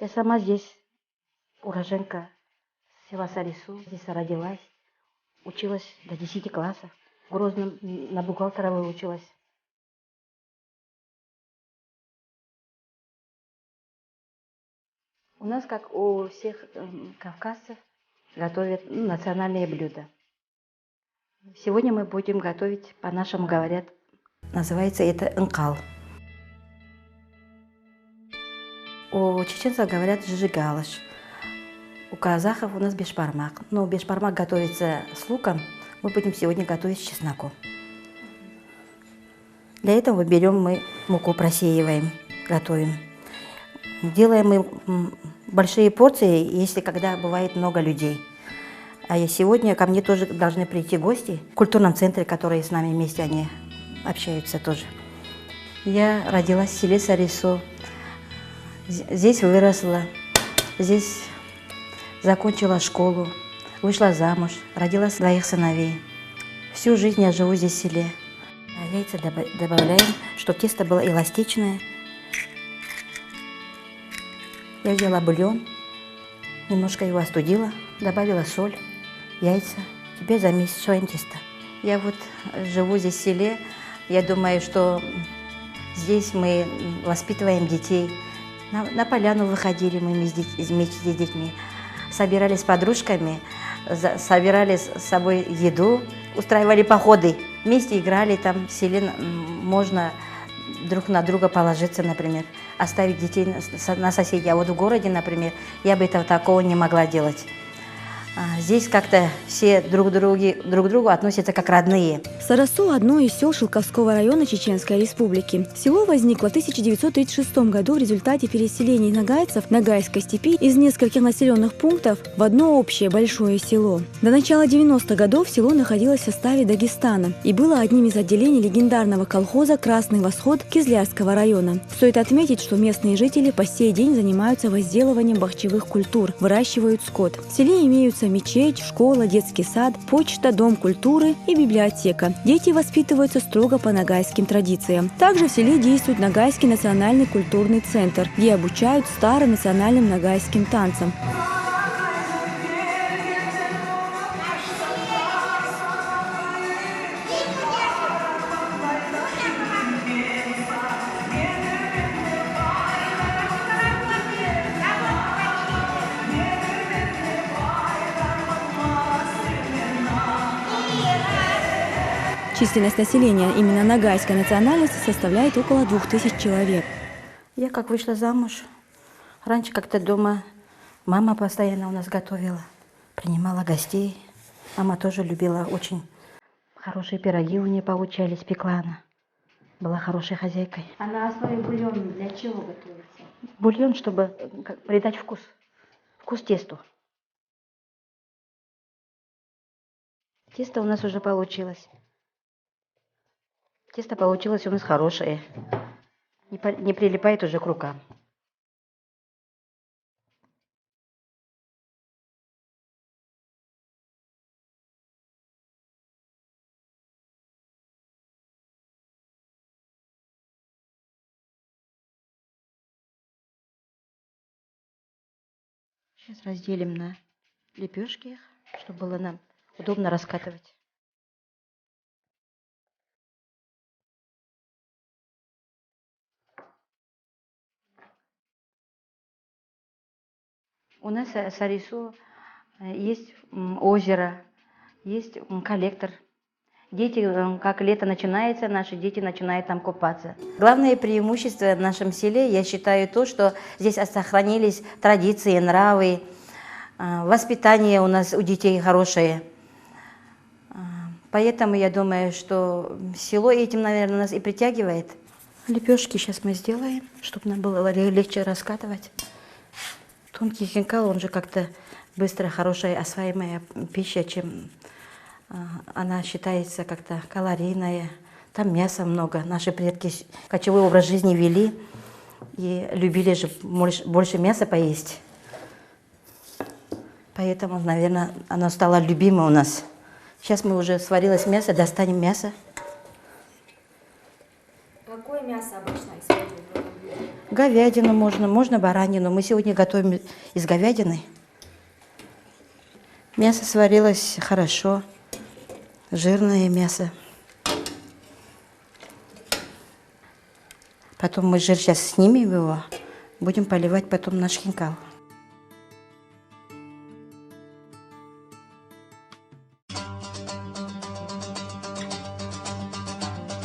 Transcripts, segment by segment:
Я сама здесь уроженка села Сарису. Здесь родилась, училась до 10 классов. В Грозном на бухгалтера выучилась. У нас, как у всех кавказцев, готовят национальные блюда. Сегодня мы будем готовить, по-нашему говорят, называется это нкал. У чеченцев говорят жижигалыш. У казахов у нас бешбармак. Но бешбармак готовится с луком. Мы будем сегодня готовить с чесноком. Для этого берем мы муку, просеиваем, готовим. Делаем мы большие порции, если когда бывает много людей. А сегодня ко мне тоже должны прийти гости в культурном центре, которые с нами вместе, они общаются тоже. Я родилась в селе Сарису. Здесь выросла, здесь закончила школу, вышла замуж, родила своих сыновей. Всю жизнь я живу здесь в селе. Яйца добавляем, чтобы тесто было эластичное. Я взяла бульон, немножко его остудила, добавила соль, яйца. Теперь замешиваем тесто. Я вот живу здесь в селе. Я думаю, что здесь мы воспитываем детей. На поляну выходили мы вместе с детьми. Собирались с подружками, собирали с собой еду, устраивали походы. Вместе играли там в селе, можно друг на друга положиться, например, оставить детей на соседей. А вот в городе, например, я бы этого такого не могла делать. Здесь как-то все друг к другу относятся как родные. Сарасу – одно из сел Шелковского района Чеченской Республики. Село возникло в 1936 году в результате переселения нагайцев Ногайской степи из нескольких населенных пунктов в одно общее большое село. До начала 90-х годов село находилось в составе Дагестана и было одним из отделений легендарного колхоза «Красный восход» Кизлярского района. Стоит отметить, что местные жители по сей день занимаются возделыванием бахчевых культур, выращивают скот. В селе имеются мечеть, школа, детский сад, почта, дом культуры и библиотека. Дети воспитываются строго по ногайским традициям. Также в селе действует Ногайский национальный культурный центр, где обучают старым национальным ногайским танцам. Численность населения именно ногайской национальности составляет около 2000 человек. Я как вышла замуж, раньше как-то дома мама постоянно у нас готовила, принимала гостей. Мама тоже любила очень хорошие пироги, у нее получались, пекла она. Была хорошей хозяйкой. А на основе бульона для чего готовится? Бульон, чтобы придать вкус тесту. Тесто у нас уже получилось. Тесто получилось у нас хорошее. Не прилипает уже к рукам. Сейчас разделим на лепешки, чтобы было нам удобно раскатывать. У нас в Сарису есть озеро, есть коллектор. Дети, как лето начинается, наши дети начинают там купаться. Главное преимущество в нашем селе, я считаю, то, что здесь сохранились традиции, нравы, воспитание у нас у детей хорошее. Поэтому я думаю, что село этим, наверное, нас и притягивает. Лепешки сейчас мы сделаем, чтобы нам было легче раскатывать. Тонкий хинкал, он же как-то быстро хорошая осваиваемая пища, чем она считается как-то калорийная. Там мяса много. Наши предки кочевой образ жизни вели и любили же больше мяса поесть. Поэтому, наверное, оно стало любимым у нас. Сейчас мы уже сварилось мясо, достанем мясо. Какое мясо обычно используют в этом блюде? Говядину можно баранину. Мы сегодня готовим из говядины. Мясо сварилось хорошо, жирное мясо. Потом мы жир сейчас снимем его, будем поливать потом наш хинкал.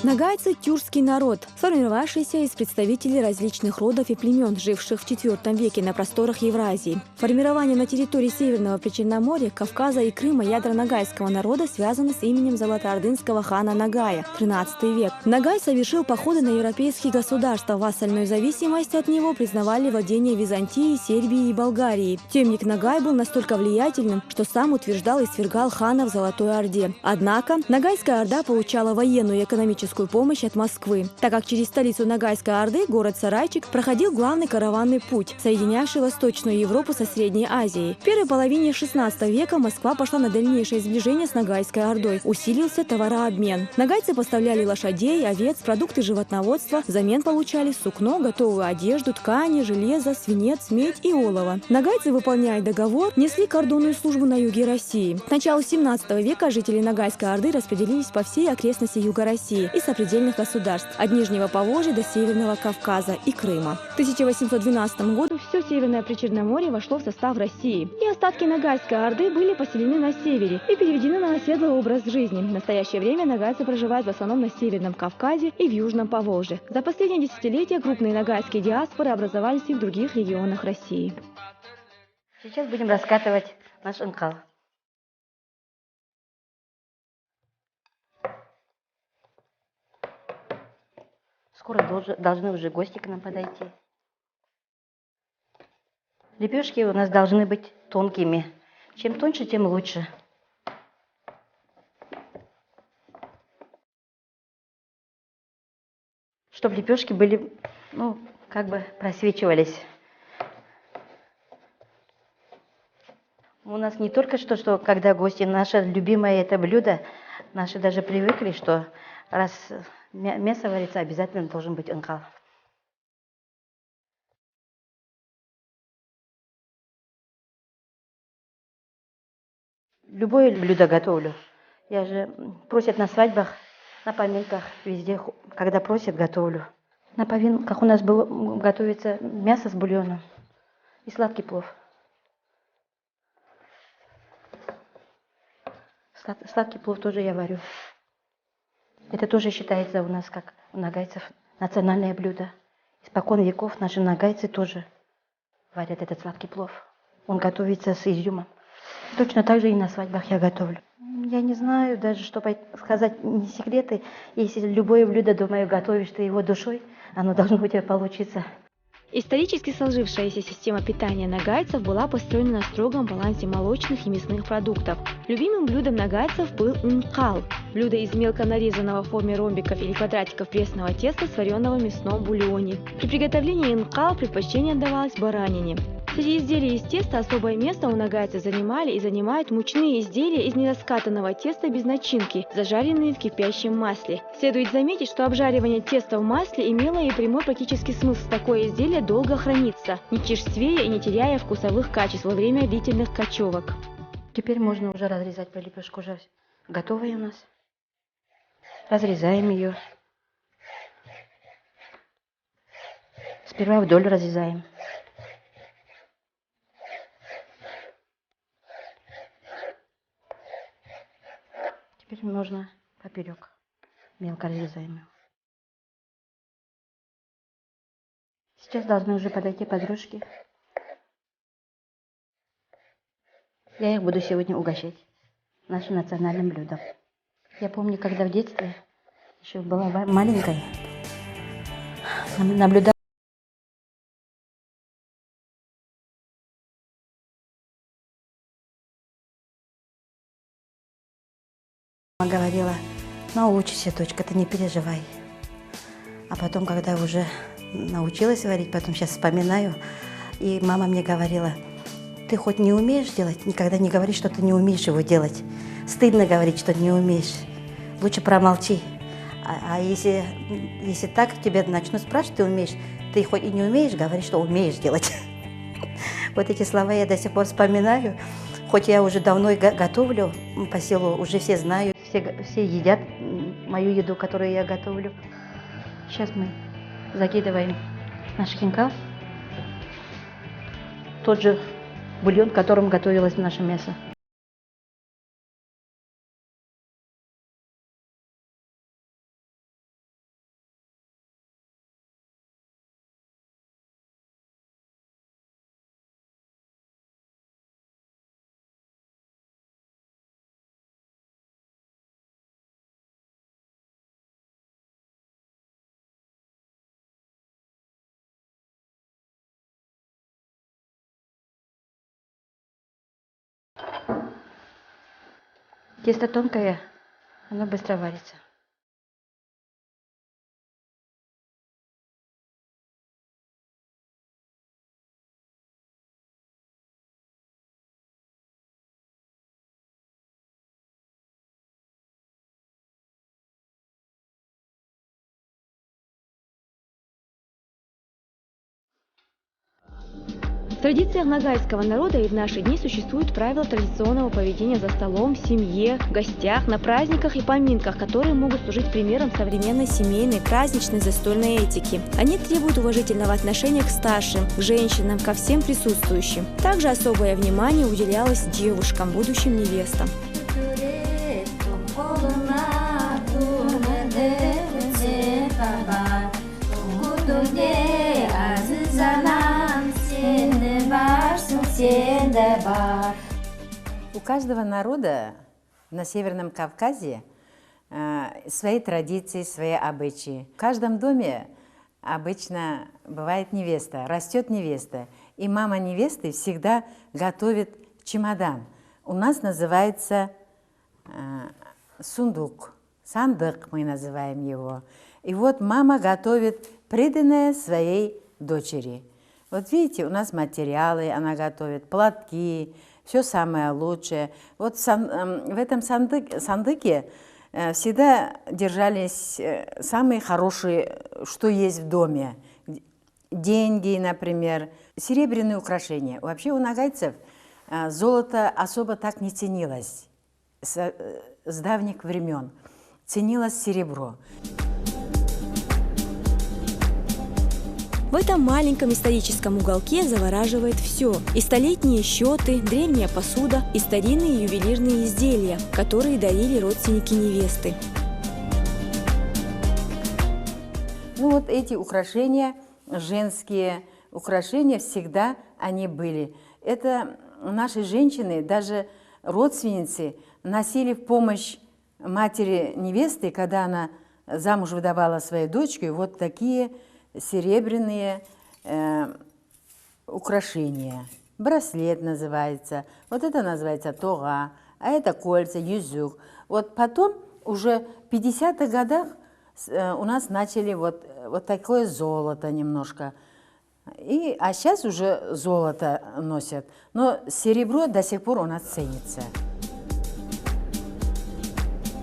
Нагайцы – тюркский народ, сформировавшийся из представителей различных родов и племен, живших в IV веке на просторах Евразии. Формирование на территории Северного Причерноморья, Кавказа и Крыма ядра нагайского народа связано с именем золотоордынского хана Нагая, XIII век. Нагай совершил походы на европейские государства. Вассальную зависимость от него признавали владения Византии, Сербии и Болгарии. Темник Нагай был настолько влиятельным, что сам утверждал и свергал хана в Золотой Орде. Однако Нагайская Орда получала военную и экономическую помощь от Москвы, так как через столицу Ногайской Орды, город Сарайчик, проходил главный караванный путь, соединявший Восточную Европу со Средней Азией. В первой половине XVI века Москва пошла на дальнейшее сближение с Ногайской Ордой. Усилился товарообмен. Нагайцы поставляли лошадей, овец, продукты животноводства, взамен получали сукно, готовую одежду, ткани, железо, свинец, медь и олово. Нагайцы, выполняя договор, несли кордонную службу на юге России. К началу XVII века жители Ногайской Орды распределились по всей окрестности юга России и сопредельных государств от Нижнего Поволжья до Северного Кавказа и Крыма. В 1812 году все Северное Причерноморье вошло в состав России, и остатки Ногайской Орды были поселены на севере и переведены на оседлый образ жизни. В настоящее время ногайцы проживают в основном на Северном Кавказе и в Южном Поволжье. За последние десятилетия крупные ногайские диаспоры образовались и в других регионах России. Сейчас будем раскатывать наш хинкал. Скоро должны уже гости к нам подойти. Лепешки у нас должны быть тонкими. Чем тоньше, тем лучше. Чтобы лепешки были, как бы просвечивались. У нас не только что когда гости, наше любимое это блюдо, наши даже привыкли, что раз мясо варится, обязательно должен быть хинкал. Любое блюдо готовлю. Я же просят на свадьбах, на поминках, везде, когда просят, готовлю. На поминках у нас готовится мясо с бульоном и сладкий плов. Сладкий плов тоже я варю. Это тоже считается у нас, как у нагайцев, национальное блюдо. Испокон веков наши нагайцы тоже варят этот сладкий плов. Он готовится с изюмом. Точно так же и на свадьбах я готовлю. Я не знаю даже, что сказать, не секреты. Если любое блюдо, думаю, готовишь ты его душой, оно должно у тебя получиться. Исторически сложившаяся система питания нагайцев была построена на строгом балансе молочных и мясных продуктов. Любимым блюдом нагайцев был хинкал – блюдо из мелко нарезанного в форме ромбиков или квадратиков пресного теста с вареного в мясном бульоне. При приготовлении хинкала предпочтение отдавалось баранине. Среди изделий из теста особое место у нагайцев занимали и занимают мучные изделия из нераскатанного теста без начинки, зажаренные в кипящем масле. Следует заметить, что обжаривание теста в масле имело и прямой практический смысл. Такое изделие долго хранится, не черствея и не теряя вкусовых качеств во время длительных кочевок. Теперь можно уже разрезать лепешку, уже готовая у нас. Разрезаем ее. Сперва вдоль разрезаем. Теперь можно поперек, мелко разрезаем. Сейчас должны уже подойти подружки. Я их буду сегодня угощать нашим национальным блюдом. Я помню, когда в детстве еще была маленькой, наблюдала. Мама говорила: научишься, дочка, ты не переживай. А потом, когда уже научилась варить, потом сейчас вспоминаю, и мама мне говорила: ты хоть не умеешь делать, никогда не говори, что ты не умеешь его делать. Стыдно говорить, что не умеешь. Лучше промолчи. А если так тебя начнут спрашивать, ты умеешь, ты хоть и не умеешь, говори, что умеешь делать. Вот эти слова я до сих пор вспоминаю. Хоть я уже давно готовлю по селу, уже все знают, все едят мою еду, которую я готовлю. Сейчас мы закидываем наш хинкал, тот же бульон, в котором готовилось наше мясо. Тесто тонкое, оно быстро варится. В традициях нагайского народа и в наши дни существуют правила традиционного поведения за столом, в семье, в гостях, на праздниках и поминках, которые могут служить примером современной семейной, праздничной, застольной этики. Они требуют уважительного отношения к старшим, к женщинам, ко всем присутствующим. Также особое внимание уделялось девушкам, будущим невестам. У каждого народа на Северном Кавказе свои традиции, свои обычаи. В каждом доме обычно бывает невеста, растет невеста. И мама невесты всегда готовит чемодан. У нас называется сундук, сандык мы называем его. И вот мама готовит приданое своей дочери. Вот видите, у нас материалы, она готовит платки, все самое лучшее. Вот в этом сандыке всегда держались самые хорошие, что есть в доме. Деньги, например, серебряные украшения. Вообще у нагайцев золото особо так не ценилось с давних времен. Ценилось серебро. В этом маленьком историческом уголке завораживает все. И столетние счеты, древняя посуда, и старинные ювелирные изделия, которые дарили родственники невесты. Ну вот эти украшения, женские украшения, всегда они были. Это наши женщины, даже родственницы, носили в помощь матери невесты, когда она замуж выдавала свою дочку, вот такие серебряные украшения. Браслет называется, вот это называется тога, а это кольца, юзюк. Вот потом, уже в 50-х годах у нас начали вот такое золото немножко. А сейчас уже золото носят, но серебро до сих пор у нас ценится.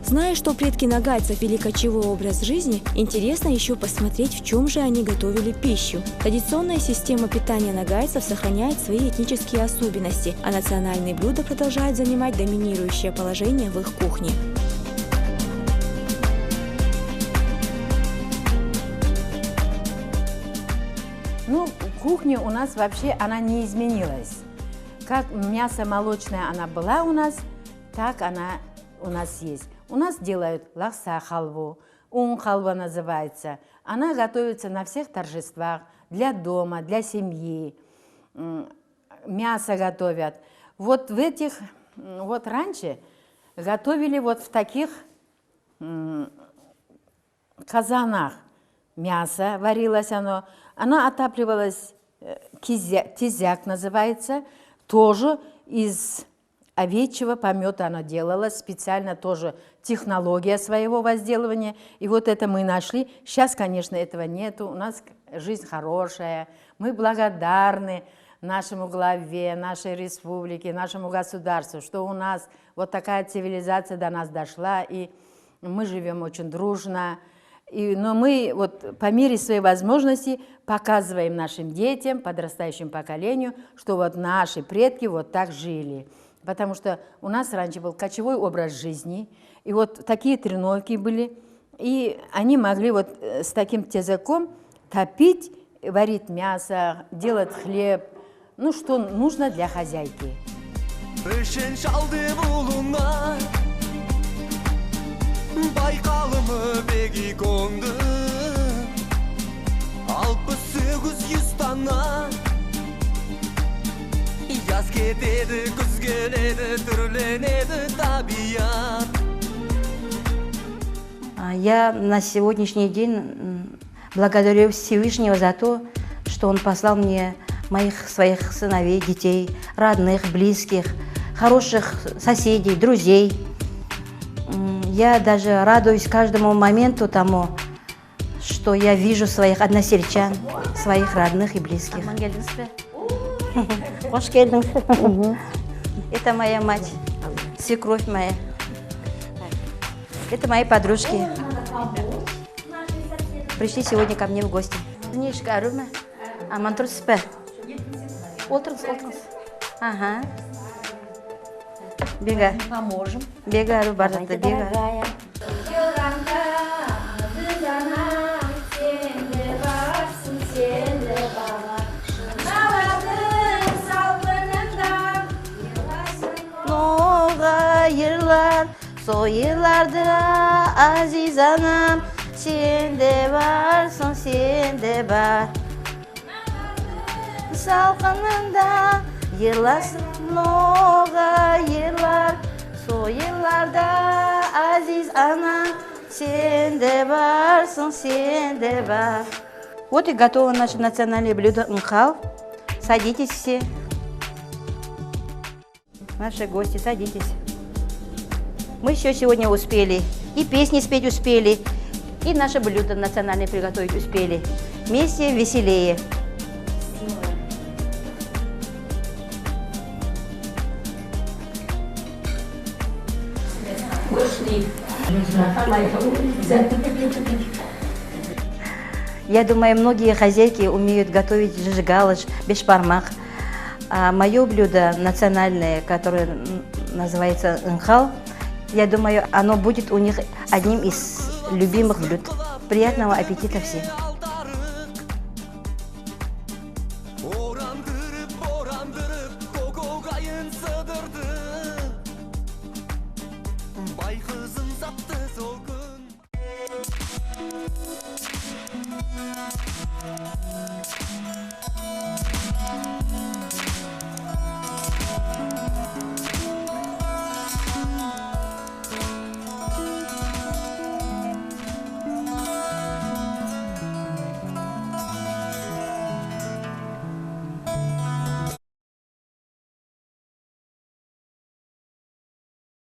Зная, что предки нагайцев вели кочевой образ жизни, интересно еще посмотреть, в чем же они готовили пищу. Традиционная система питания нагайцев сохраняет свои этнические особенности, а национальные блюда продолжают занимать доминирующее положение в их кухне. Ну, кухня у нас вообще, она не изменилась. Как мясо молочное она была у нас, так она у нас есть. У нас делают лахса халву, халва называется. Она готовится на всех торжествах, для дома, для семьи. Мясо готовят. Вот в этих, вот раньше готовили вот в таких казанах. Мясо варилось оно отапливалось, тизяк называется, тоже из овечьего помета оно делалось, специально тоже технология своего возделывания. И вот это мы нашли. Сейчас, конечно, этого нету. У нас жизнь хорошая. Мы благодарны нашему главе, нашей республике, нашему государству, что у нас вот такая цивилизация до нас дошла. И мы живем очень дружно. Но мы вот по мере своей возможности показываем нашим детям, подрастающему поколению, что вот наши предки вот так жили. Потому что у нас раньше был кочевой образ жизни, и вот такие тренировки были, и они могли вот с таким тезаком топить, варить мясо, делать хлеб, ну что нужно для хозяйки. Байқалымы беги қонды, 68 таңна. Яз кетеді, күз келеді, түрленеді табият. Я на сегодняшний день благодарю Всевышнего за то, что Он послал мне своих сыновей, детей, родных, близких, хороших соседей, друзей. Я даже радуюсь каждому моменту тому, что я вижу своих односельчан, своих родных и близких. Это моя мать, свекровь моя. Это мои подружки. Пришли сегодня ко мне в гости. Ага. Бега. Поможем. Бега, Рубарда, бега. Yıllar, so yıllardır aziz anam, sen de varsın, sen de var. Salkınında yıllasın noğa yıllar, so yıllarda aziz anam, sen de varsın, sen de var. Вот и готово наше национальное блюдо нхал. Садитесь все. Наши гости, садитесь. Мы еще сегодня успели, и песни спеть успели, и наше блюдо национальное приготовить успели. Вместе веселее. Я думаю, многие хозяйки умеют готовить жижгалыш, бешбармак. А мое блюдо национальное, которое называется нхал, я думаю, оно будет у них одним из любимых блюд. Приятного аппетита всем!